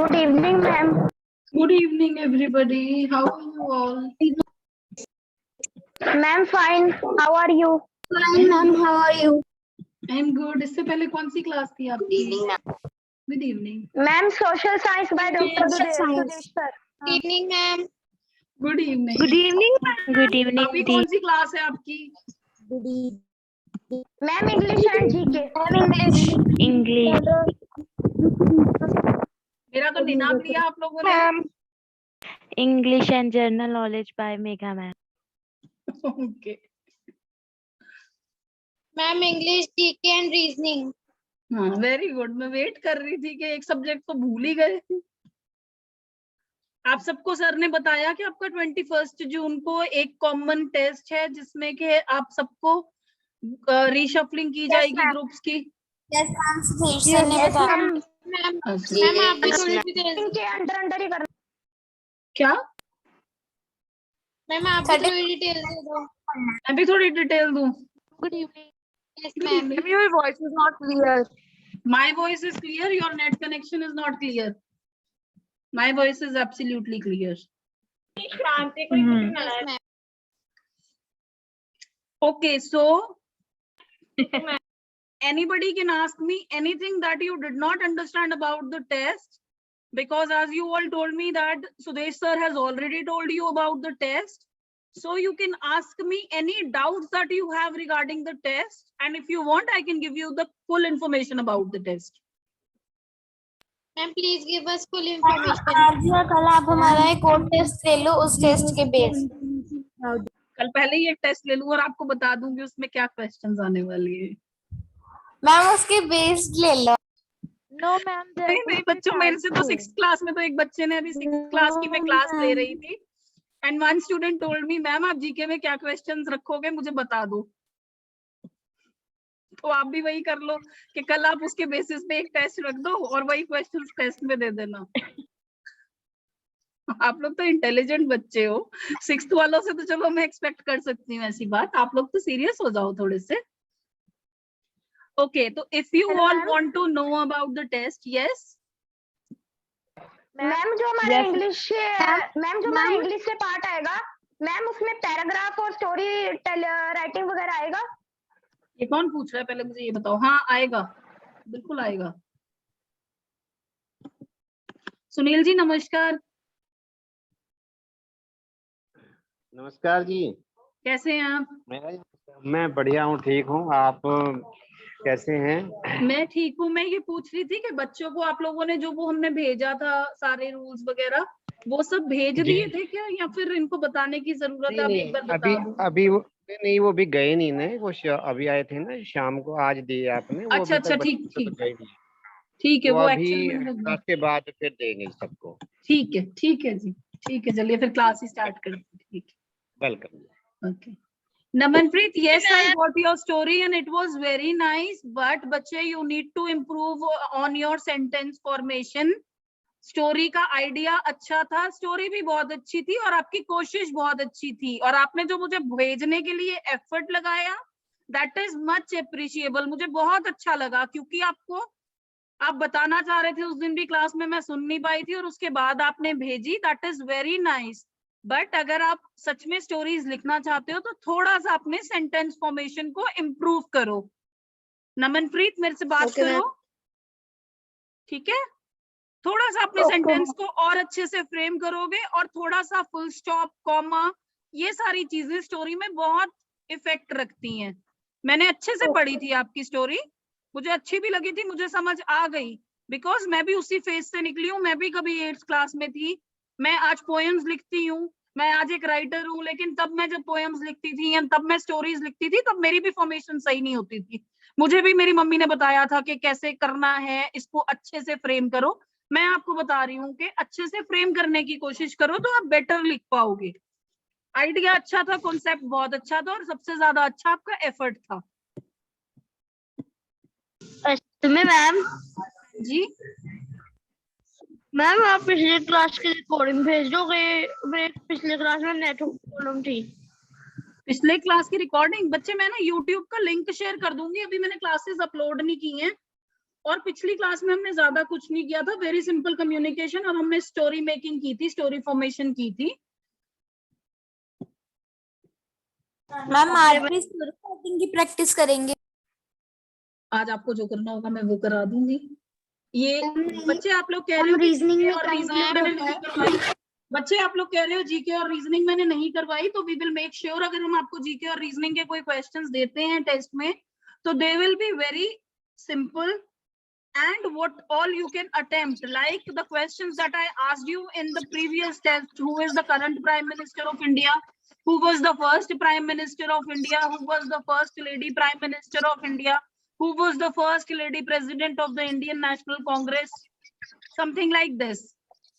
Good evening, ma'am. Good evening, everybody. How are you all? Ma'am, fine. How are you? Fine, ma'am. How are you? I'm good. इससे पहले कौन सी class थी आपकी? Evening, ma'am. Good evening. Ma'am, social science by Dr. Social Sudesh science. sir. Evening, ma'am. Good evening. Good evening, ma'am. Good evening. अभी कौन सी class है आपकी? Good evening. Ma'am, English and GK. English. मेरा तो निनाद लिया आप लोगों ने. Ma'am. English and General Knowledge by Megha ma'am. Okay. Ma'am, English, GK and reasoning. हाँ, very good. मैं वेट कर रही थी कि एक सब्जेक्ट तो भूल ही गए. आप सबको सर ने बताया कि आपका 21 जून को एक कॉमन टेस्ट है जिसमें कि आप सबको रीशफलिंग की जाएगी ग्रुप्स की. Yes, ma'am. Sudesh sir ने बताया. Ma'am, आप भी थोड़ी डिटेल. इनके अंदर ही करना. क्या? मैम आप भी थोड़ी डिटेल दे दो. मैं भी थोड़ी डिटेल दूं. Good evening. Yes, ma'am. Your voice is not clear. My voice is clear. Your net connection is not clear. My voice is absolutely clear. Yes, ma'am. Okay, so anybody can ask me anything that you did not understand about the test, because as you all told me that Sudesh sir has already told you about the test. So you can ask me any doubts that you have regarding the test, and if you want, I can give you the full information about the test. Ma'am, please give us full information. आज या कल आप हमारा एक और test ले लो उस test के बेस. कल पहले ही एक टेस्ट ले लूं और आपको बता दूंगी उसमें क्या क्वेश्चंस आने वाली है. मैम उसके बेस ले लो. No ma'am. नहीं बच्चों, मेरे से तो 6th क्लास में तो एक बच्चे ने अभी 6th क्लास की मैं क्लास ले रही थी, and one student told me ma'am आप जीके में क्या क्वेश्चंस रखोगे मुझे बता दो. तो आप भी वही कर लो कि कल आप उसके बेसिस पे एक टेस्ट रख दो और वही क्वेश्चंस टेस्ट में दे देना. आप लोग तो इंटेलिजेंट बच्चे हो. 6th वालों से तो चलो मैं एक्सपेक्ट कर सकती हूँ ऐसी बात. आप लोग तो सीरियस हो जाओ थोड़े से. ओके, तो if you all want to know about the test. Yes ma'am, जो हमारे इंग्लिश से पार्ट आएगा, मैम उसमें पैराग्राफ और स्टोरी राइटिंग वगैरह आएगा. ये कौन पूछ रहा है पहले मुझे ये बताओ. हाँ आएगा, बिल्कुल आएगा. सुनील जी नमस्कार. नमस्कार जी. कैसे हैं आप? मैं बढ़िया हूँ, ठीक हूँ. आप कैसे हैं? मैं ठीक हूँ. मैं ये पूछ रही थी कि बच्चों को आप लोगों ने जो वो हमने भेजा था सारे रूल्स वगैरह वो सब भेज दिए थे क्या, या फिर इनको बताने की जरूरत है? एक बार बता दो. अभी वो नहीं, वो भी गए नहीं ना. वो अभी आए थे ना शाम को, आज दिए आपने. वो अच्छा अच्छा, ठीक है. वो वो अभी एक्चुअली क्लास के बाद फिर देंगे सबको. ठीक है जी. ठीक है, चलिए फिर क्लास ही स्टार्ट करते हैं. ठीक है, welcome. Okay. Namanpreet, yes, I got your story and it was very nice. But बच्चे, you need to improve on your sentence formation. Story का आइडिया अच्छा था, स्टोरी भी बहुत अच्छी थी और आपकी कोशिश बहुत अच्छी थी, और आपने जो मुझे भेजने के लिए एफर्ट लगाया, दैट इज मच अप्रिशिएबल. मुझे बहुत अच्छा लगा क्योंकि आप बताना चाह रहे थे उस दिन भी क्लास में, मैं सुन नहीं पाई थी और उसके बाद आपने भेजी. That is very nice. But अगर आप सच में स्टोरीज लिखना चाहते हो तो थोड़ा सा अपने सेंटेंस फॉर्मेशन को इम्प्रूव करो. नमनप्रीत मेरे से बात करो, ठीक है? थोड़ा सा अपने सेंटेंस को और अच्छे से फ्रेम करोगे और थोड़ा सा फुल स्टॉप, कॉमा, ये सारी चीजें स्टोरी में बहुत इफेक्ट रखती हैं. मैंने अच्छे से पढ़ी थी आपकी स्टोरी, मुझे अच्छी भी लगी थी, मुझे समझ आ गई, बिकॉज मैं भी उसी फेज से निकली हूँ. मैं भी कभी 8th क्लास में थी. मैं आज पोएम्स लिखती हूँ, मैं आज एक राइटर हूँ, लेकिन तब मैं जब पोएम्स लिखती थी या तब मैं स्टोरीज लिखती थी तब मेरी भी फॉर्मेशन सही नहीं होती थी. मुझे भी मेरी मम्मी ने बताया था कि कैसे करना है, इसको अच्छे से फ्रेम करो. मैं आपको बता रही हूँ कि अच्छे से फ्रेम करने की कोशिश करो तो आप बेटर लिख पाओगे. आइडिया अच्छा था, कॉन्सेप्ट बहुत अच्छा था और सबसे ज्यादा अच्छा आपका एफर्ट था. मैम जी मैम, आप पिछले क्लास की रिकॉर्डिंग भेज दोगे? पिछले क्लास में नेट प्रॉब्लम थी. पिछले क्लास की रिकॉर्डिंग? बच्चे मैं ना YouTube का लिंक शेयर कर दूंगी. अभी मैंने क्लासेस अपलोड नहीं की हैं, और पिछली क्लास में हमने ज्यादा कुछ नहीं किया था, वेरी सिंपल कम्युनिकेशन, और हमने स्टोरी मेकिंग की थी, स्टोरी फॉर्मेशन की थी। मैम आज भी स्टोरी राइटिंग की प्रैक्टिस करेंगे। आज आपको जो करना होगा मैं वो करा दूंगी। ये बच्चे आप लोग कह रहे हो रीजनिंग जीके में और कम रीजनिंग मैंने नहीं करवाई, बच्चे आप लोग कह रहे हो जीके और रीजनिंग मैंने नहीं करवाई, तो वी विल मेक श्योर अगर हम आपको जीके और रीजनिंग के कोई क्वेश्चंस देते हैं टेस्ट में, तो they will be very simple and what all you can attempt, like the questions that I asked you in the previous test. Who is the current Prime Minister of India? Who was the first Prime Minister of India? Who was the first Lady Prime Minister of India? Who was the first Lady President of the Indian National Congress? Something like this.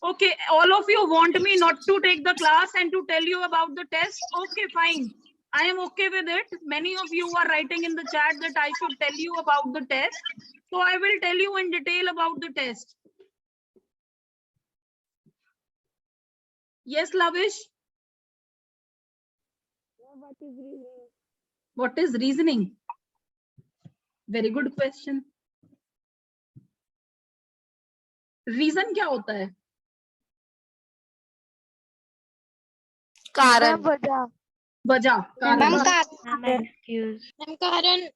Okay, all of you want me not to take the class and to tell you about the test. Okay, fine. I am okay with it. Many of you are writing in the chat that I should tell you about the test. So I will tell you in detail about the test. Yes, Lavish? What is reasoning? Very good question. Reason क्या होता है? कारण वजह, कारण। Excuse. कारण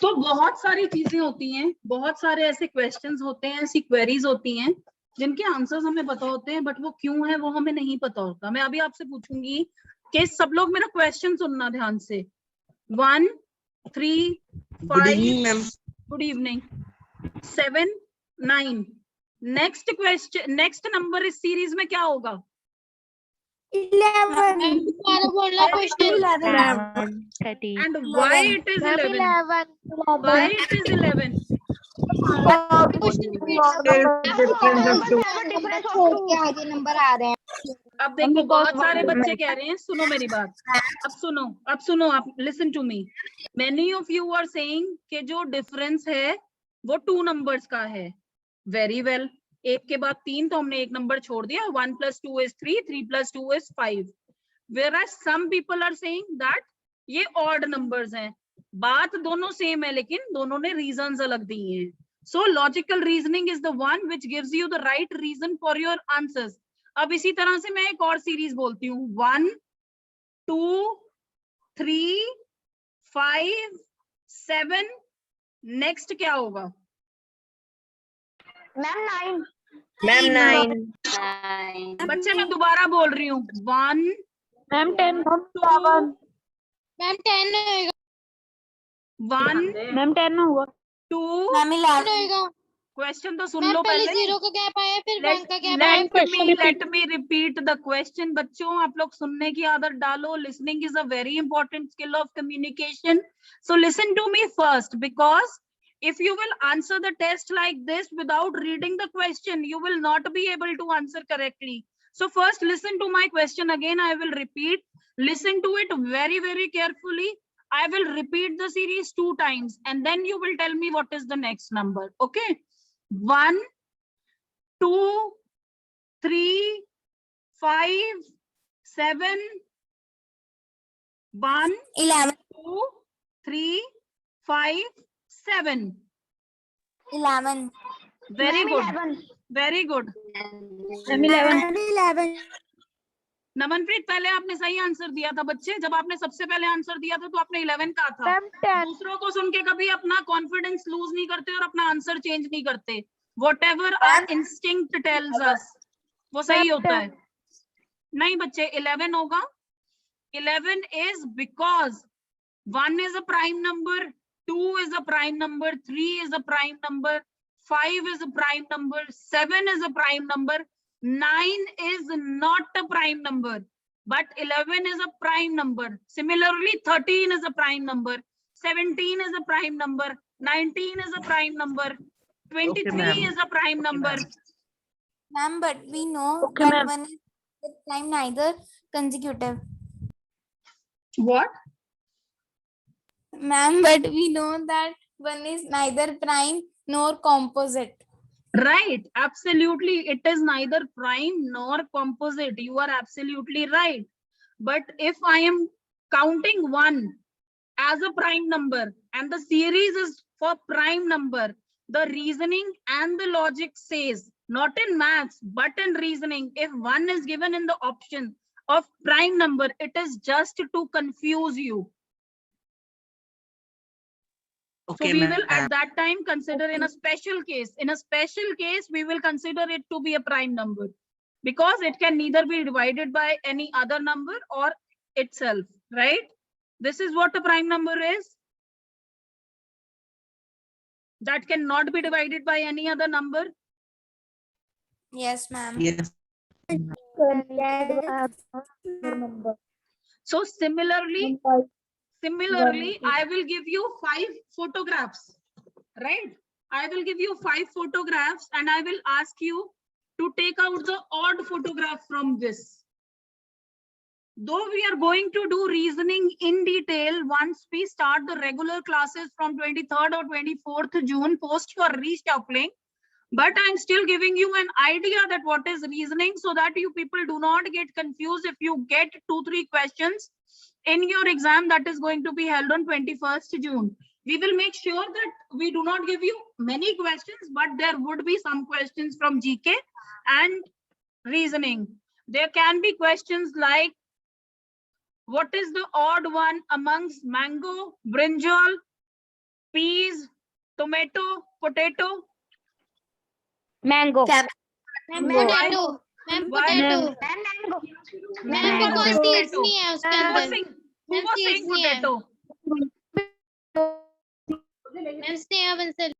तो बहुत सारी चीजें होती हैं, बहुत सारे ऐसे क्वेश्चंस होते हैं, ऐसी क्वेरीज होती हैं जिनके आंसर्स हमें पता होते हैं, बट वो क्यों है वो हमें नहीं पता होता। मैं अभी आपसे पूछूंगी कि सब लोग मेरा क्वेश्चन सुनना ध्यान से। 1, 3, 5, good evening, 7, 9। Next question, next number इस सीरीज में क्या होगा? 11 बोलना question 13. And why it is 11? Why it is 11? आगे नंबर आ रहे हैं। अब देखो बहुत सारे बच्चे कह रहे हैं, सुनो मेरी बात, अब सुनो आप, listen to me. Many of you are saying कि जो डिफरेंस है वो 2 नंबर्स का है। वेरी वेल, एक के बाद 3 तो हमने एक नंबर छोड़ दिया। 1 + 2 is 3, 3 + 2 is 5। Whereas some people are saying that ये ऑड नंबर्स हैं। बात दोनों सेम है, लेकिन दोनों ने रीजंस अलग दिए हैं। So logical reasoning is the one which gives you the right reason for your answers. अब इसी तरह से मैं एक और सीरीज बोलती हूँ, 1, 2, 3, 5, 7। नेक्स्ट क्या होगा? मैम 9। बच्चे मैं दोबारा बोल रही हूँ, 1, मैम 10 2, मैम 10 होएगा 1, मैम 10 होगा 2। मैम 11 होएगा। क्वेश्चन तो सुन मैम लो पहले पहले। 0 का गैप आया फिर 1 का गैप आया Let me repeat the question. बच्चों आप लोग सुनने की आदत डालो। Listening is a very important skill of communication. So listen to me first, because if you will answer the test like this without reading the question, you will not be able to answer correctly. So first listen to my question again. I will repeat. Listen to it very, very carefully. I will repeat the series 2 times and then you will tell me what is the next number. Okay. 1, 2, 3, 5, 7, 1, 11 2, 3, 5, 7. 11 Very ma'am good. 11। Very good. Ma'am 11 नमनप्रीत, पहले आपने सही answer दिया था बच्चे। जब आपने सबसे पहले आंसर दिया था तो आपने 11 कहा था। दूसरों को सुन के कभी अपना कॉन्फिडेंस लूज नहीं करते और अपना आंसर चेंज नहीं करते। Whatever our instinct tells us, वो सही होता है। नहीं बच्चे, 11 होगा। 11 is because 1 is a prime number, 2 is a prime number, 3 is a prime number, 5 is a prime number, 7 is a prime number, 9 is not a prime number, but 11 is a prime number. Similarly, 13 is a prime number, 17 is a prime number, 19 is a prime number, 23 is a prime number. Ma'am, but we know that one is prime neither consecutive. What? Ma'am, but we know that one is neither prime nor composite. Right, absolutely. It is neither prime nor composite. You are absolutely right. But if I am counting 1 as a prime number and the series is for prime number, the reasoning and the logic says, not in maths, but in reasoning, if one is given in the option of prime number, it is just to confuse you. Okay, So we ma'am. will at that time consider in a special case. In a special case, we will consider it to be a prime number because it can neither be divided by any other number or itself, right? This is what a prime number is. That cannot be divided by any other number. Yes, ma'am. Yes. So similarly, I will give you 5 photographs, right? I will give you 5 photographs and I will ask you to take out the odd photograph from this. Though we are going to do reasoning in detail once we start the regular classes from 23rd or 24th June post your reshuffling, but I'm still giving you an idea that what is reasoning so that you people do not get confused if you get 2-3 questions in your exam that is going to be held on 21st June. We will make sure that we do not give you many questions, but there would be some questions from GK and reasoning. There can be questions like, what is the odd one amongst mango, brinjal, peas, tomato, potato? Mango. Ma'am, Mango. potato. Ma'am, Why? potato. Ma'am mango Ma'am, Mango. because seeds Potato. नहीं है उसके Who was अंदर. saying, who Ma'am, was saying seeds नहीं है. potato? Ma'am, Sneha Bansal.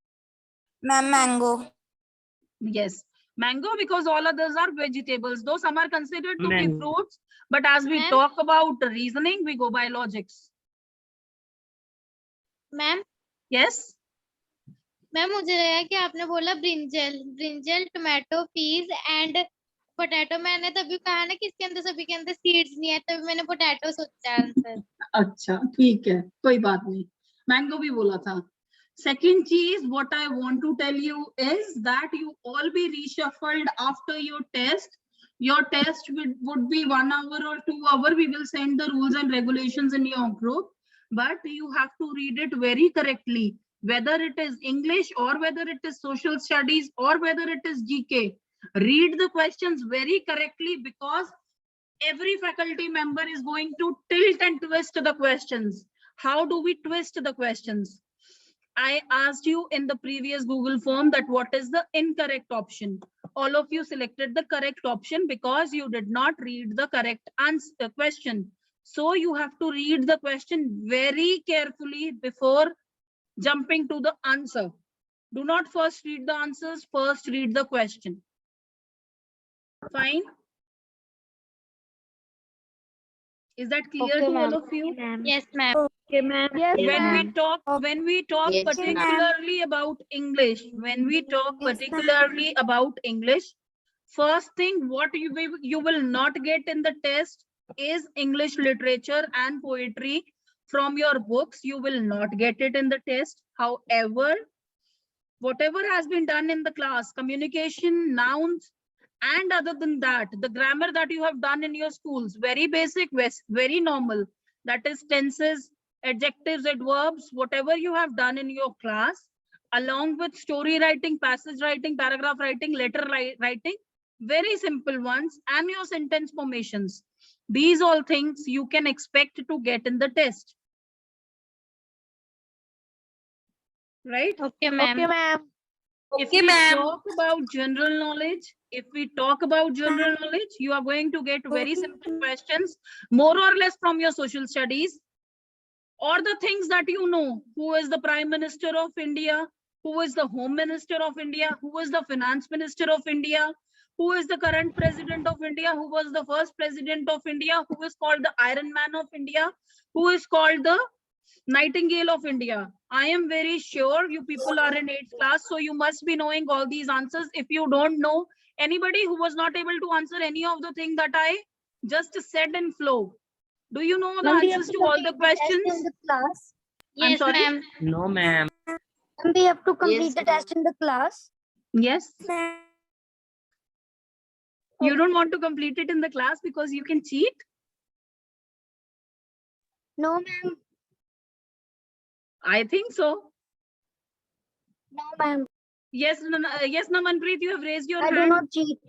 Ma'am, mango. Yes, mango, because all others are vegetables, though some are considered to be Mango. fruits, but as we Ma'am? talk about reasoning, we go by logics. Ma'am, Yes, ma'am मुझे लगा कि आपने बोला brinjal tomato peas and potato. मैंने तभी कहा ना कि इसके अंदर सभी के अंदर सीड्स नहीं है, तभी मैंने पोटैटो सोचा आंसर. अच्छा ठीक है, कोई बात नहीं, मैंगो भी बोला था. Second cheese, what I want to tell you is that you all be reshuffled after your test. Your test would be 1 hour or 2 hours. We will send the rules and regulations in your group, but you have to read it very correctly, whether it is English or whether it is social studies or whether it is GK. Read the questions very correctly because every faculty member is going to tilt and twist the questions. How do we twist the questions? I asked you in the previous Google form that what is the incorrect option. All of you selected the correct option because you did not read the correct answer question. So you have to read the question very carefully before jumping to the answer. Do not first read the answers, first read the question. Fine. Is that clear to all of you? Yes, ma'am. Okay, ma'am. Yes, When we ma'am. talk Yes, particularly about English, about English, first thing what you will not get in the test is English literature and poetry from your books. You will not get it in the test. However, whatever has been done in the class, communication, nouns, and other than that, the grammar that you have done in your schools, very basic, very normal, that is tenses, adjectives, adverbs, whatever you have done in your class, along with story writing, passage writing, paragraph writing, letter writing, very simple ones, and your sentence formations. These all things you can expect to get in the test. Right? Okay, ma'am. Okay, ma'am. If we talk about general knowledge, you are going to get very simple questions, more or less from your social studies, or the things that you know. Who is the Prime Minister of India? Who is the Home Minister of India? Who is the Finance Minister of India? Who is the current President of India? Who was the first President of India? Who is called the Iron Man of India? Who is called the Nightingale of India? I am very sure you people are in 8th class, so you must be knowing all these answers. If you don't know, anybody who was not able to answer any of the things that I just said in flow, do you know the answers to all the questions? class. I'm Yes, sorry? ma'am. No, ma'am. We have to complete Yes, the test in the class. Yes. You don't want to complete it in the class because you can cheat? No, ma'am. I think so. No, ma'am. Yes, yes, Namanpreet, you have raised your I do hand. not cheat.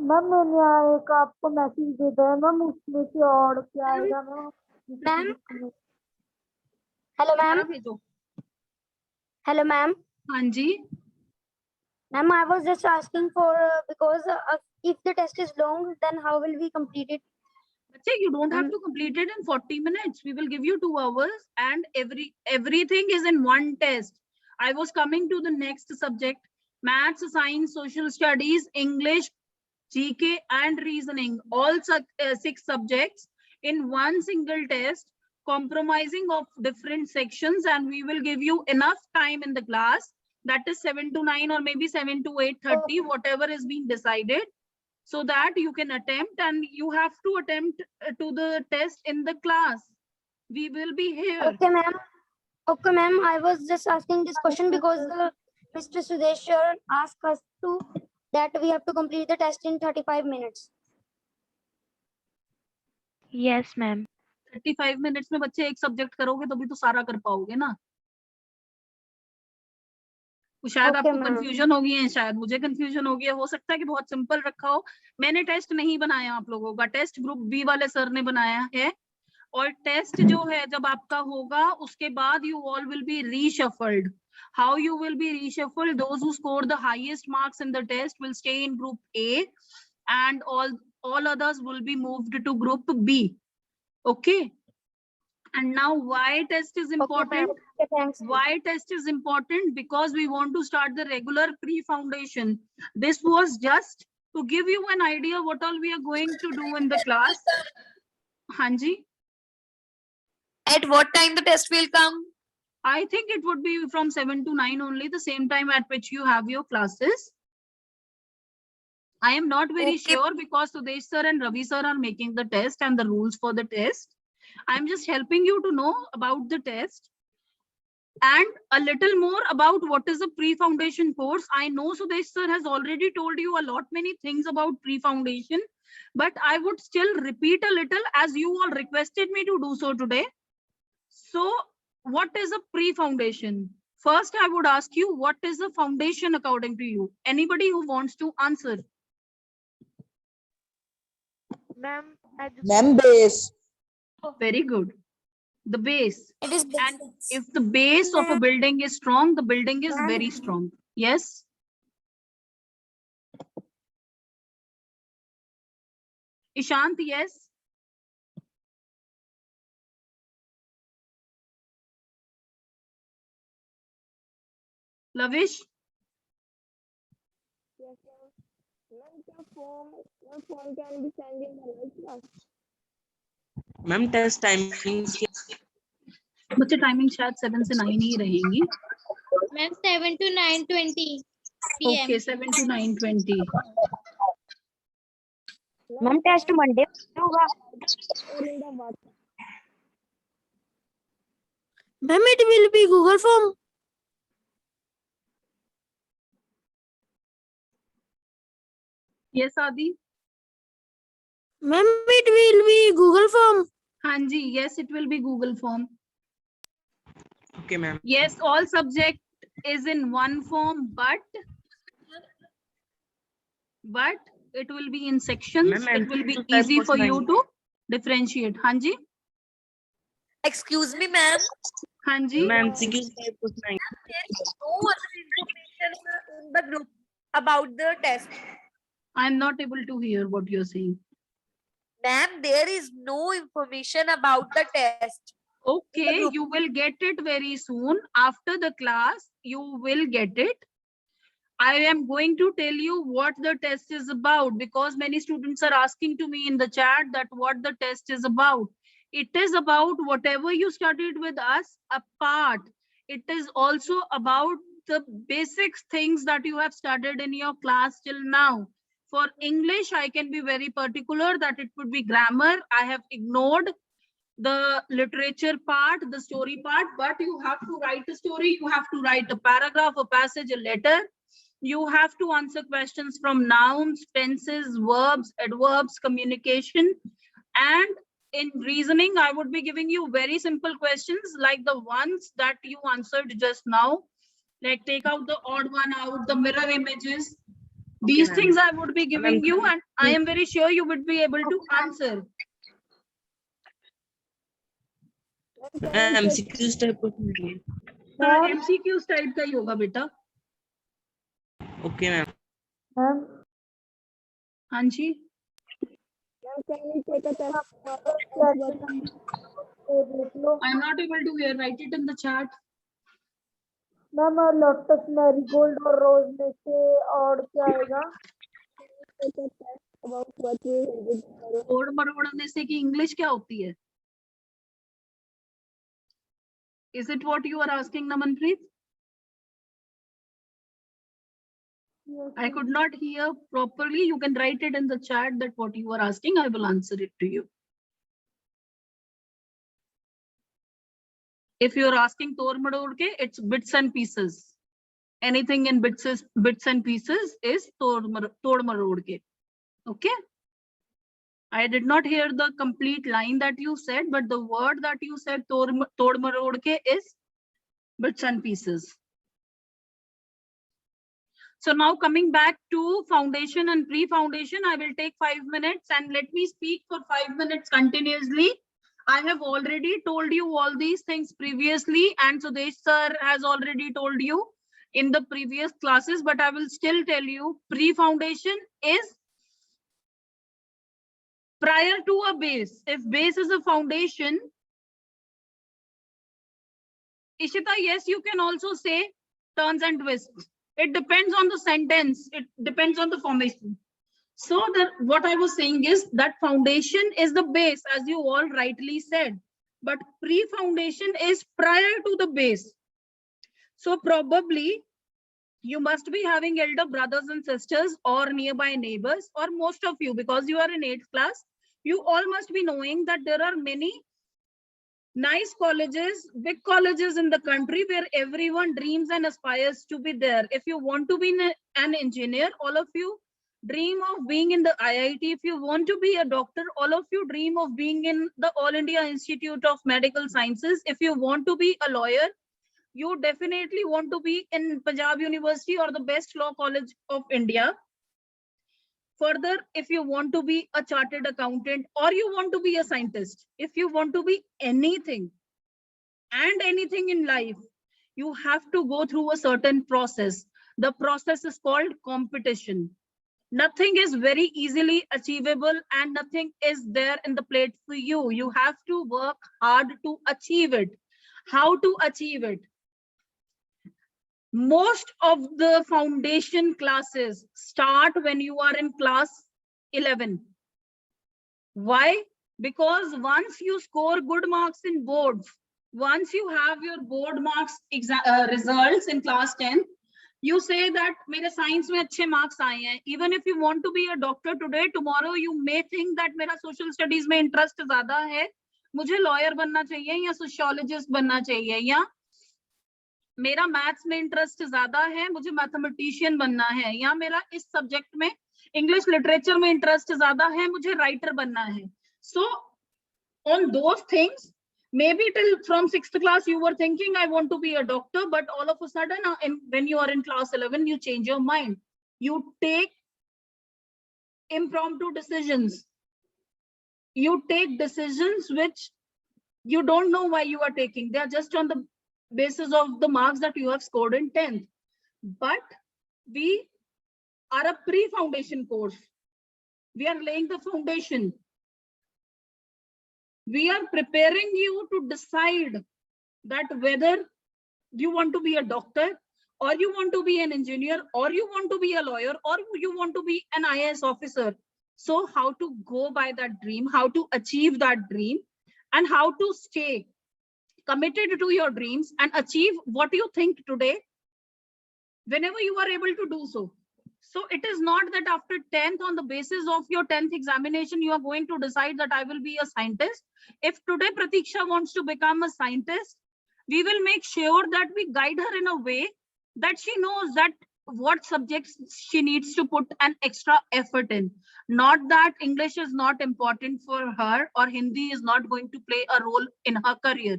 Ma'am मैंने यहाँ एक आपको message दे दिया है ma'am, उसमें से और क्या आएगा मैम? मैम हेलो मैम दोबारा भेजो। हेलो मैम हाँ जी, ma'am I was just asking for because if the test is long then how will we complete it? बच्चे, you don't have to complete it in 40 minutes. We will give you 2 hours and everything is in one test. I was coming to the next subject, maths, science, social studies, English, GK and reasoning, all 6 subjects in one single test, comprising of different sections, and we will give you enough time in the class, that is 7 to 9 or maybe 7 to 8:30, whatever is being decided, so that you can attempt, and you have to attempt to the test in the class. We will be here. Okay ma'am. Okay ma'am, I was just asking this question because Mr. Sudesh sir asked us to that we have to complete the test in 35 minutes. Yes, ma'am. 35 minutes में बच्चे एक subject करोगे तभी तो सारा कर पाओगे ना। तो शायद Okay, आपको ma'am. कंफ्यूजन होगी है, शायद मुझे कंफ्यूजन होगी है, हो सकता है कि बहुत सिंपल रखा हो। मैंने टेस्ट नहीं बनाया आप लोगों का, टेस्ट ग्रुप बी वाले सर ने बनाया है, और टेस्ट जो है जब आपका होगा उसके बाद you all will be reshuffled. How you will be reshuffled? Those who score the highest marks in the test will stay in group A, and all others will be moved to group B. Okay. And now why test is important? Okay, thanks. Why test is important? Because we want to start the regular pre-foundation. This was just to give you an idea what all we are going to do in the class. Hanji, At what time the test will come? I think it would be from 7 to 9 only, the same time at which you have your classes. I am not very Okay. sure because Sudesh sir and Ravi sir are making the test and the rules for the test. I'm just helping you to know about the test and a little more about what is a pre-foundation course. I know Sudesh sir has already told you a lot many things about pre-foundation, but I would still repeat a little as you all requested me to do so today. So what is a pre-foundation? First, I would ask you, what is a foundation according to you? Anybody who wants to answer? Ma'am, base. Very good. The base. It is And if the base of a building is strong, the building is very strong. Yes? Ishant, yes? Lavish? Ma'am, test timings. बच्चे timing शायद 7 से 9 ही रहेंगी. Ma'am 7 to 9:20 PM. Okay, 7 to 9:20. Ma'am test Monday होगा. Ma'am it will be Google form. Yes, Adi? Ma'am it will be Google form. Hanji, yes, it will be Google form. Okay, ma'am. Yes, all subject is in one form, but it will be in sections. Ma'am, It will be MCQ type easy for you question to differentiate. Hanji? Excuse me, ma'am. Hanji? Ma'am, MCQ type question. There is no other information in the group about the test. I'm not able to hear what you're saying. Ma'am, there is no information about the test. Okay, group. you will get it very soon. After the class, you will get it. I am going to tell you what the test is about, because many students are asking to me in the chat that what the test is about. It is about whatever you studied with us apart. It is also about the basic things that you have studied in your class till now. For English, I can be very particular that it would be grammar. I have ignored the literature part, the story part, but you have to write a story, you have to write a paragraph, a passage, a letter. You have to answer questions from nouns, tenses, verbs, adverbs, communication. And in reasoning, I would be giving you very simple questions like the ones that you answered just now. Like take out the odd one out, the mirror images. Okay, These ma'am. things I would be giving Ma'am, you, and I am very sure you would be able to answer. MCQs type question है. हाँ, ma'am MCQs type का ही होगा बेटा. Okay, ma'am. Ma'am हाँ जी. देख लो I am not able to hear. Write it in the chat. Ma'am lotus marigold और रोज में से और क्या आएगा? ओड मरोड़ने से की इंग्लिश क्या होती है? Is it what you are asking, Namanpreet? Yes, I could not hear properly. You can write it in the chat that what you are asking. I will answer it to you. If you are asking Tor Madodke, it's bits and pieces. Anything in bits and pieces is Tor Madodke. Okay. I did not hear the complete line that you said, but the word that you said Tor Madodke is bits and pieces. So now coming back to foundation and pre-foundation, I will take 5 minutes and let me speak for 5 minutes continuously. I have already told you all these things previously, and Sudesh sir has already told you in the previous classes, but I will still tell you pre-foundation is prior to a base. If base is a foundation, Ishita, yes, you can also say turns and twists. It depends on the sentence. It depends on the formation. So what I was saying is that foundation is the base, as you all rightly said, but pre-foundation is prior to the base. So probably you must be having elder brothers and sisters or nearby neighbors, or most of you, because you are in 8th class, you all must be knowing that there are many nice colleges, big colleges in the country where everyone dreams and aspires to be there. If you want to be an engineer, all of you dream of being in the IIT. If you want to be a doctor, all of you dream of being in the All India Institute of Medical Sciences. If you want to be a lawyer, you definitely want to be in Punjab University or the best law college of India. Further, if you want to be a chartered accountant or you want to be a scientist, if you want to be anything and anything in life, you have to go through a certain process. The process is called competition. Nothing is very easily achievable and nothing is there in the plate for you. You have to work hard to achieve it. How to achieve it? Most of the foundation classes start when you are in class 11. Why? Because once you score good marks in boards, once you have your board marks results in class 10, you say that mere science mein achhe marks aaye hain. Even if you want to be a doctor today, tomorrow you may think that mera social studies mein interest zyada hai, mujhe lawyer banna chahiye ya sociologist banna chahiye, ya मेरा maths में interest ज्यादा है, मुझे mathematician बनना है, या मेरा इस सब्जेक्ट में इंग्लिश लिटरेचर में इंटरेस्ट ज्यादा है, मुझे राइटर बनना है. So on those things, maybe till from 6th class you were thinking I want to be a doctor, but all of a sudden when you are in class 11 you change your mind. You take impromptu decisions. You take decisions which you don't know why you are taking. They are just on the basis of the marks that you have scored in 10th. But we are a pre-foundation course. We are laying the foundation. We are preparing you to decide that whether you want to be a doctor or you want to be an engineer or you want to be a lawyer or you want to be an IAS officer. So how to go by that dream, how to achieve that dream, and how to stay committed to your dreams and achieve what you think today whenever you are able to do so. So it is not that after 10th, on the basis of your 10th examination, you are going to decide that I will be a scientist. If today Pratiksha wants to become a scientist, we will make sure that we guide her in a way that she knows that what subjects she needs to put an extra effort in. Not that English is not important for her or Hindi is not going to play a role in her career.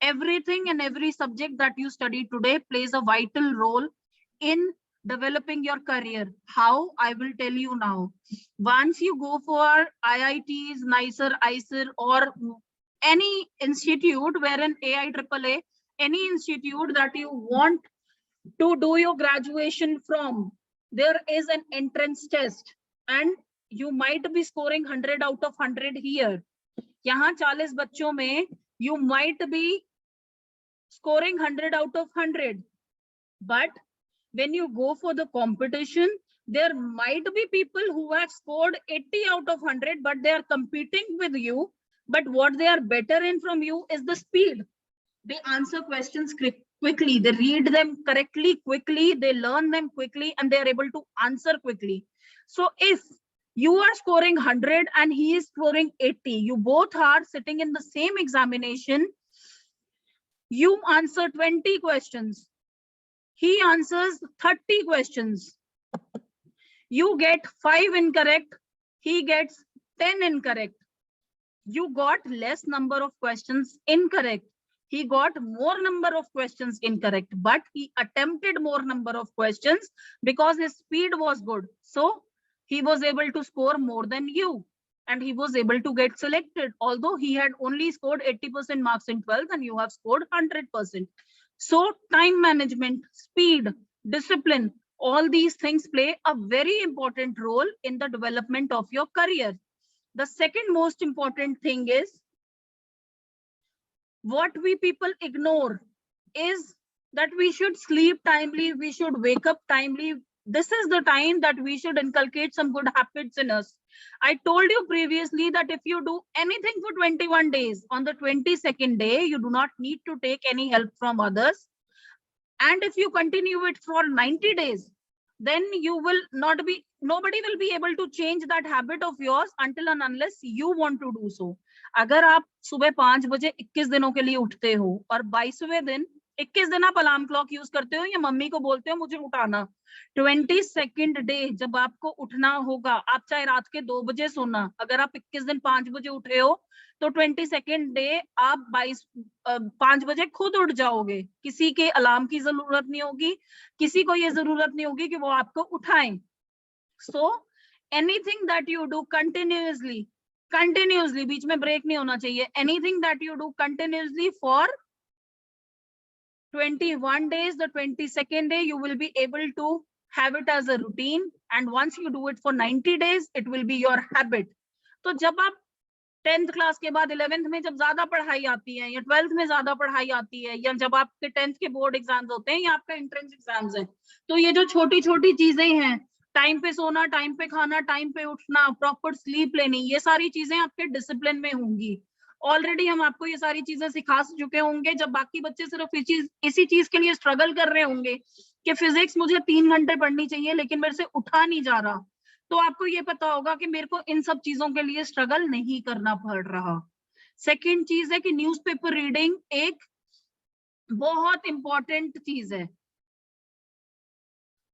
Everything and every subject that you study today plays a vital role in developing your career. How? I will tell you now. Once you go for IITs, NICER, ICER, or any institute wherein AIAAA, any institute that you want to do your graduation from, there is an entrance test and you might be scoring 100 out of 100 here. यहाँ 40 बच्चों में you might be scoring 100 out of 100, but when you go for the competition, there might be people who have scored 80 out of 100, but they are competing with you. But what they are better in from you is the speed. They answer questions quickly, they read them correctly quickly, they learn them quickly, and they are able to answer quickly. So if you are scoring 100 and he is scoring 80, you both are sitting in the same examination. You answer 20 questions, he answers 30 questions. You get 5 incorrect, he gets 10 incorrect. You got less number of questions incorrect, he got more number of questions incorrect, but he attempted more number of questions because his speed was good. So he was able to score more than you and he was able to get selected, although he had only scored 80% marks in 12th and you have scored 100%. So time management, speed, discipline, all these things play a very important role in the development of your career. The second most important thing is, what we people ignore is that we should sleep timely, we should wake up timely. This is the time that we should inculcate some good habits in us. I told you previously that if you do anything for 21 days, on the 22nd day, you do not need to take any help from others. And if you continue it for 90 days, then you will not be, nobody will be able to change that habit of yours until and unless you want to do so. अगर आप सुबह 5 बजे 21 दिनों के लिए उठते हो और 22वें दिन 21 दिन आप अलार्म क्लॉक यूज करते हो या मम्मी को बोलते हो मुझे उठाना, 22nd डे जब आपको उठना होगा, आप चाहे रात के 2 बजे सोना, अगर आप 21 दिन 5 बजे उठे हो तो 22nd डे आप 5 बजे खुद उठ जाओगे, किसी के अलार्म की जरूरत नहीं होगी, किसी को ये जरूरत नहीं होगी कि वो आपको उठाएं. So anything that you do continuously, बीच में ब्रेक नहीं होना चाहिए, anything that you do continuously for 21 days, the 22nd day you will be able to have it as a routine, and once you do it for 90 days it will be your habit. तो जब आप 10th class के बाद 11th में जब ज्यादा पढ़ाई आती है या 12th में ज्यादा पढ़ाई आती है या जब आपके 10th के बोर्ड एग्जाम्स होते हैं या आपका एंट्रेंस एग्जाम्स है, तो ये जो छोटी छोटी चीजें हैं, टाइम पे सोना, टाइम पे खाना, टाइम पे उठना, प्रॉपर स्लीप लेनी, ये सारी चीजें आपके डिसिप्लिन में होंगी. ऑलरेडी हम आपको ये सारी चीजें सिखा चुके होंगे. जब बाकी बच्चे सिर्फ इसी चीज के लिए स्ट्रगल कर रहे होंगे कि फिजिक्स मुझे 3 घंटे पढ़नी चाहिए लेकिन मेरे से उठा नहीं जा रहा, तो आपको ये पता होगा कि मेरे को इन सब चीजों के लिए स्ट्रगल नहीं करना पड़ रहा. सेकेंड चीज है कि न्यूज़पेपर रीडिंग एक बहुत इंपॉर्टेंट चीज है.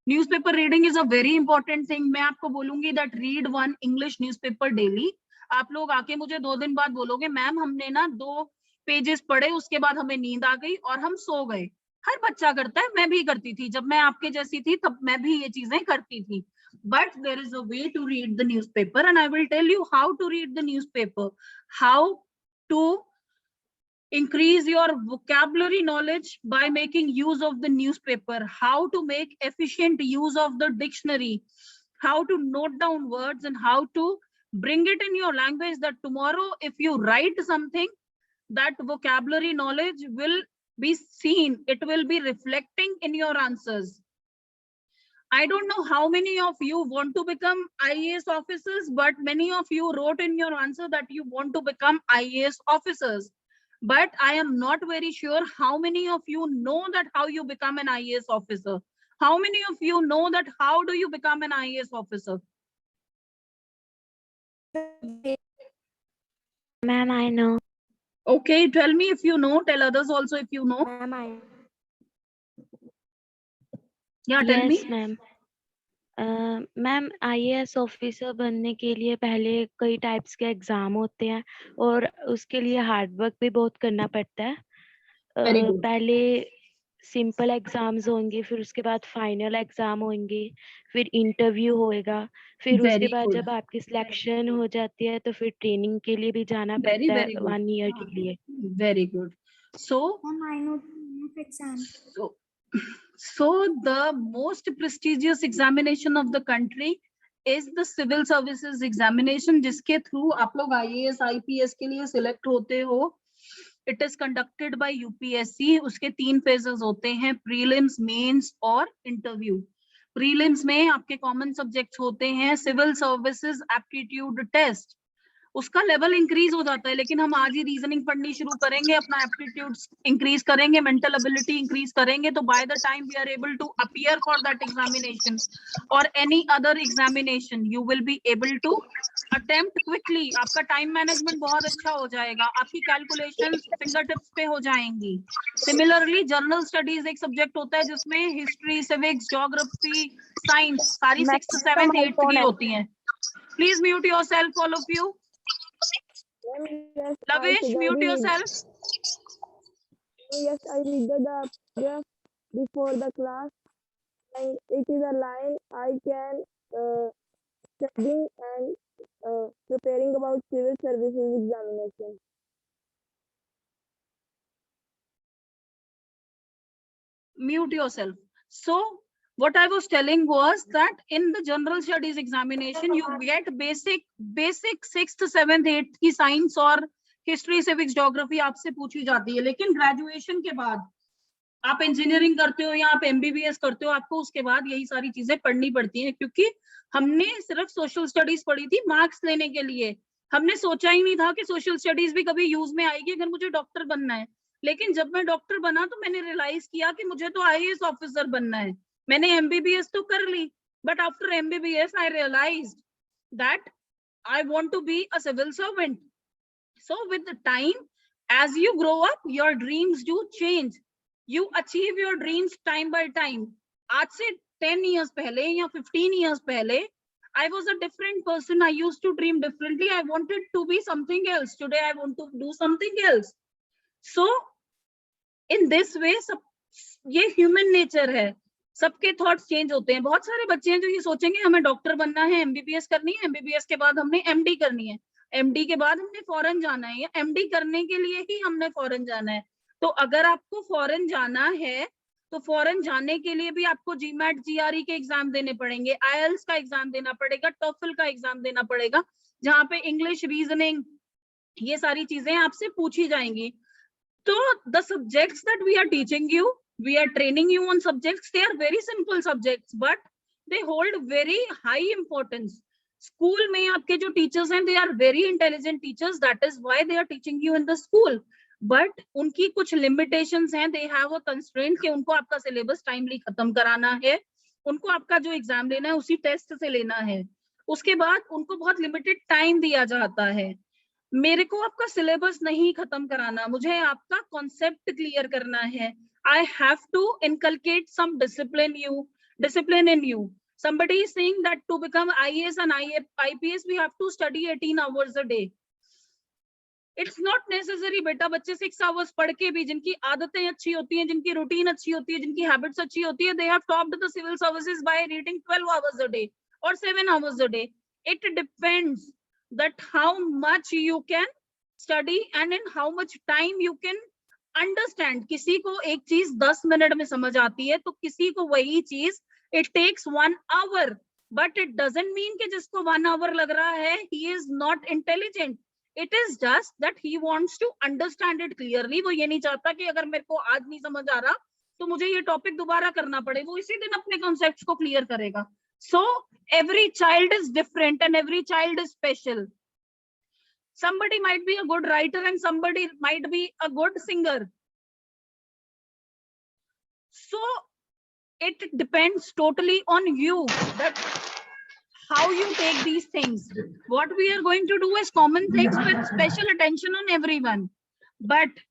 Newspaper reading is a very important thing. मैं आपको बोलूंगी that read 1 English newspaper daily. आप लोग आके मुझे 2 दिन बाद बोलोगे मैम हमने ना 2 पेजेस पढ़े, उसके बाद हमें नींद आ गई और हम सो गए. हर बच्चा करता है, मैं भी करती थी, जब मैं आपके जैसी थी तब मैं भी ये चीजें करती थी. But there is a way to read the newspaper and I will tell you how to read the newspaper, how to increase your vocabulary knowledge by making use of the newspaper, how to make efficient use of the dictionary, how to note down words and how to bring it in your language that tomorrow if you write something, that vocabulary knowledge will be seen, it will be reflecting in your answers. I don't know how many of you want to become IAS officers, but many of you wrote in your answer that you want to become IAS officers. But I am not very sure how many of you know that how you become an IAS officer. How many of you know that how do you become an IAS officer? Ma'am, I know. Okay, tell me if you know, tell others also if you know. Ma'am, Yeah, tell me. Yes, ma'am. Ma'am IAS officer बनने के लिए पहले कई types के exam होते हैं और उसके लिए हार्ड वर्क भी बहुत करना पड़ता है. Very good. पहले सिंपल एग्जाम्स होंगे, फिर उसके बाद फाइनल एग्जाम होंगे, फिर इंटरव्यू होएगा, फिर उसके Very बाद good. जब आपकी सिलेक्शन हो जाती है तो फिर ट्रेनिंग के लिए भी जाना Very, पड़ता है very good. 1 ईयर के लिए। Very good. So, I know the exam. so the most prestigious examination of the country is the civil services examination, जिसके थ्रू आप लोग IAS IPS के लिए सिलेक्ट होते हो। It is conducted by UPSC. उसके 3 phases होते हैं, prelims, mains और interview. Prelims में आपके कॉमन सब्जेक्ट्स होते हैं, सिविल सर्विसेज एप्टीट्यूड टेस्ट, उसका लेवल इंक्रीज हो जाता है, लेकिन हम आज ही रीजनिंग पढ़नी शुरू करेंगे, अपना एप्टीट्यूड इंक्रीज करेंगे, मेंटल एबिलिटी इंक्रीज करेंगे, तो by the time we are able to appear for that examination और any other examination, you will be able to attempt quickly. आपका टाइम मैनेजमेंट बहुत अच्छा हो जाएगा, आपकी कैलकुलेशंस फिंगर टिप्स पे हो जाएंगी। सिमिलरली जनरल स्टडीज एक सब्जेक्ट होता है जिसमें हिस्ट्री, सिविक्स, ज्योग्राफी, साइंस सारी 6th 7th 8th की होती हैं। Please mute yourself all of you. Lavish, mute yourself. Yes, I read the paragraph before the class. And it is a line I can studying and preparing about civil services examination. Mute yourself. So what I was telling was that in the general studies examination you get basic 6th 7th 8th की science और history, civics, geography आपसे पूछी जाती है, लेकिन graduation के बाद आप इंजीनियरिंग करते हो या आप MBBS करते हो, आपको उसके बाद यही सारी चीजें पढ़नी पड़ती हैं, क्योंकि हमने सिर्फ सोशल स्टडीज पढ़ी थी मार्क्स लेने के लिए। हमने सोचा ही नहीं था कि सोशल स्टडीज भी कभी यूज में आएगी अगर मुझे डॉक्टर बनना है। लेकिन जब मैं डॉक्टर बना तो मैंने रियलाइज किया कि मुझे तो IAS ऑफिसर बनना है। मैंने MBBS तो कर ली, but after MBBS I realised that I want to be a civil servant. So with the time, as you grow up, your dreams do change. You achieve your dreams time by time. आज से 10 years पहले या 15 years पहले, I was a different person. I used to dream differently. I wanted to be something else. Today I want to do something else. So in this way, ये human nature है। सबके thoughts change होते हैं। बहुत सारे बच्चे हैं जो ये सोचेंगे हमें डॉक्टर बनना है, MBBS करनी है, MBBS के बाद हमने MD करनी है, MD के बाद हमने फॉरेन जाना है, या MD करने के लिए ही हमने फॉरेन जाना है। तो अगर आपको फॉरेन जाना है तो फॉरेन जाने के लिए भी आपको GMAT GRE के एग्जाम देने पड़ेंगे, IELTS का एग्जाम देना पड़ेगा, TOEFL का एग्जाम देना पड़ेगा, जहाँ पे इंग्लिश, रीजनिंग, ये सारी चीजें आपसे पूछी जाएंगी। तो the subjects that we are teaching you, we are training you on subjects, they are very simple subjects but they hold very high importance. School में आपके जो teachers हैं, they are very intelligent teachers, that is why they are teaching you in the school, but उनकी कुछ limitations हैं, they have a constraint कि उनको आपका syllabus timely खत्म कराना है, उनको आपका जो एग्जाम लेना है उसी टेस्ट से लेना है, उसके बाद उनको बहुत लिमिटेड टाइम दिया जाता है। मेरे को आपका सिलेबस नहीं खत्म कराना, मुझे आपका कॉन्सेप्ट क्लियर करना है। I have to inculcate some discipline in you. Somebody is saying that to become IAS and IPS we have to study 18 hours a day. It's not necessary बेटा, बच्चे 6 hours पढ़ के भी, जिनकी आदतें अच्छी होती हैं, जिनकी रूटीन अच्छी होती है, जिनकी हैबिट्स अच्छी होती है, they have topped the civil services by reading 12 hours a day or 7 hours a day. It depends that how much you can study and in how much time you can understand. किसी को एक चीज 10 minute में समझ आती है तो किसी को वही चीज it takes 1 hour, but it doesn't mean कि जिसको 1 hour लग रहा है he is not intelligent, it is just that he wants to understand it clearly. वो ये नहीं चाहता कि अगर मेरे को आज नहीं समझ आ रहा तो मुझे ये टॉपिक दोबारा करना पड़े, वो इसी दिन अपने कॉन्सेप्ट्स को क्लियर करेगा। So every child is different and every child is special. Somebody might be a good writer and somebody might be a good singer. So it depends totally on you that how you take these things. What we are going to do is common things with special attention on everyone. But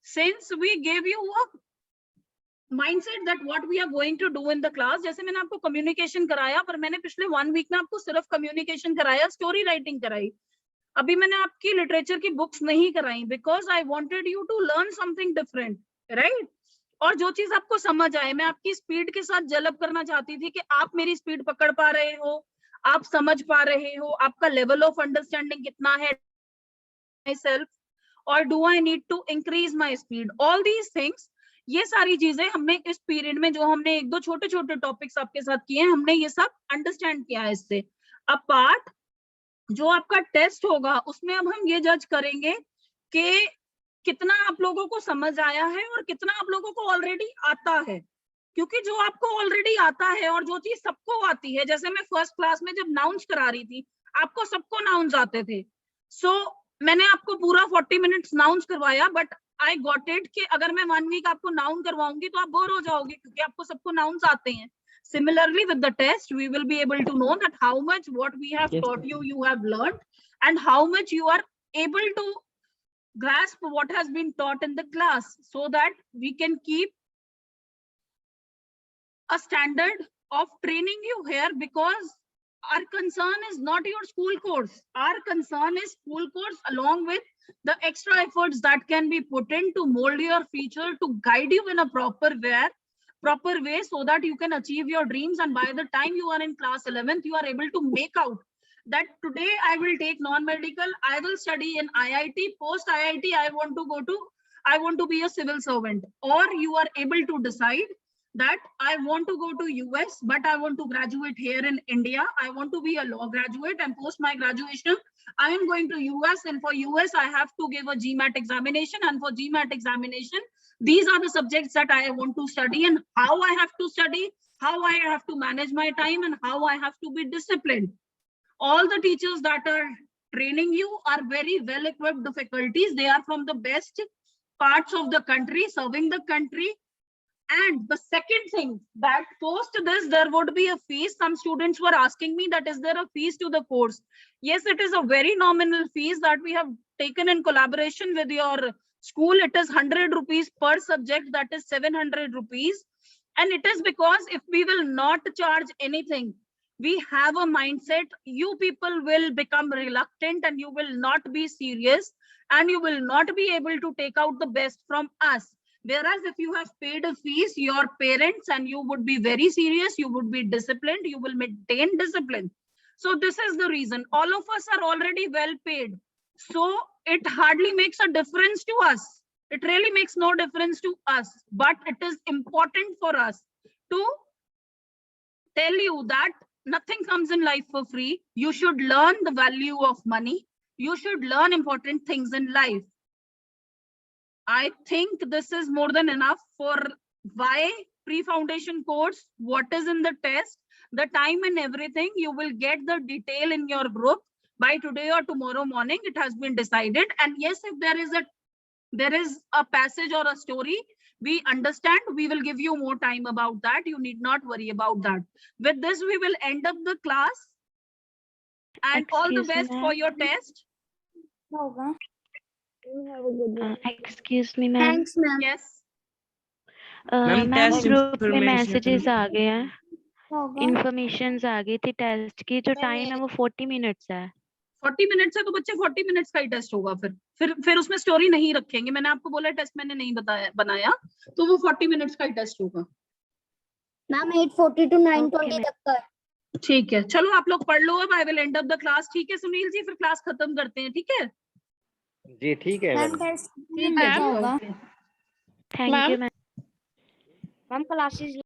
since we gave you a mindset that what we are going to do in the class, जैसे मैंने आपको communication कराया, पर मैंने पिछले 1 week में आपको सिर्फ communication कराया, story writing कराई, अभी मैंने आपकी लिटरेचर की बुक्स नहीं कराई, because I wanted you to learn something different. Right. और जो चीज आपको समझ आए, मैं आपकी स्पीड के साथ जलब करना चाहती थी कि आप मेरी स्पीड पकड़ पा रहे हो, आप समझ पा रहे हो, आपका लेवल ऑफ अंडरस्टैंडिंग कितना है myself, और do I need to increase my speed, all these things. ये सारी चीजें हमने इस पीरियड में, जो हमने एक दो छोटे छोटे टॉपिक्स आपके साथ किए हैं, हमने ये सब अंडरस्टैंड किया है। इससे अपार्ट जो आपका टेस्ट होगा उसमें अब हम ये जज करेंगे कि कितना आप लोगों को समझ आया है और कितना आप लोगों को ऑलरेडी आता है। क्योंकि जो आपको ऑलरेडी आता है और जो चीज सबको आती है, जैसे मैं फर्स्ट क्लास में जब नाउन्स करा रही थी, आपको सबको नाउन्स आते थे, सो मैंने आपको पूरा 40 मिनट्स नाउन्स करवाया, बट आई गॉट इट कि अगर मैं 1 वीक आपको नाउन करवाऊंगी तो आप बोर हो जाओगे, क्योंकि आपको सबको नाउन्स आते हैं। Similarly, with the test, we will be able to know that how much what we have Yes, taught you, you have learned, and how much you are able to grasp what has been taught in the class, so that we can keep a standard of training you here, because our concern is not your school course. Our concern is school course along with the extra efforts that can be put in to mold your future, to guide you in a proper way, so that you can achieve your dreams. And by the time you are in class 11th, you are able to make out that today I will take non-medical, I will study in IIT, post IIT I want to be a civil servant, or you are able to decide that I want to go to US, but I want to graduate here in India. I want to be a law graduate, and post my graduation, I am going to US, and for US, I have to give a GMAT examination, and for GMAT examination, these are the subjects that I want to study, and how I have to study, how I have to manage my time, and how I have to be disciplined. All the teachers that are training you are very well equipped faculties. They are from the best parts of the country, serving the country. And the second thing, that post this, there would be a fees. Some students were asking me that is there a fees to the course? Yes, it is a very nominal fees that we have taken in collaboration with your school. It is 100 rupees per subject, that is 700 rupees. And it is because if we will not charge anything, we have a mindset, you people will become reluctant and you will not be serious, and you will not be able to take out the best from us. Whereas if you have paid a fees, your parents, and you would be very serious, you would be disciplined, you will maintain discipline. So this is the reason. All of us are already well paid. So it hardly makes a difference to us. It really makes no difference to us. But it is important for us to tell you that nothing comes in life for free. You should learn the value of money. You should learn important things in life. I think this is more than enough for why pre-foundation course, what is in the test, the time and everything. You will get the detail in your group by today or tomorrow morning. It has been decided. And yes, if there is a passage or a story, we understand, we will give you more time about that. You need not worry about that. With this, we will end up the class. And all the Excuse me, best for ma'am. your test. You have a good one. Excuse me, ma'am. Thanks, ma'am. Yes. Ma'am, ma'am test group में information messages आ गए हैं, होगा informations आ गई थी test की, जो time है वो 40 मिनट्स है। 40 मिनट्स है तो बच्चे 40 मिनट्स का ही टेस्ट होगा। फिर उसमें स्टोरी नहीं रखेंगे। मैंने आपको बोला टेस्ट मैंने नहीं बनाया, तो वो 40 मिनट्स का ही टेस्ट होगा। Ma'am 8:40 to 9:20 ma'am. तक का है। ठीक है, चलो आप लोग पढ़ लो अब। I will and up the class. ठीक है सुनील जी, फिर क्लास खत्म करते हैं। ठीक है जी ठीक है मैम मैडम। टेस्ट ठीक है जी, होगा okay. Thank you ma'am. Ma'am classes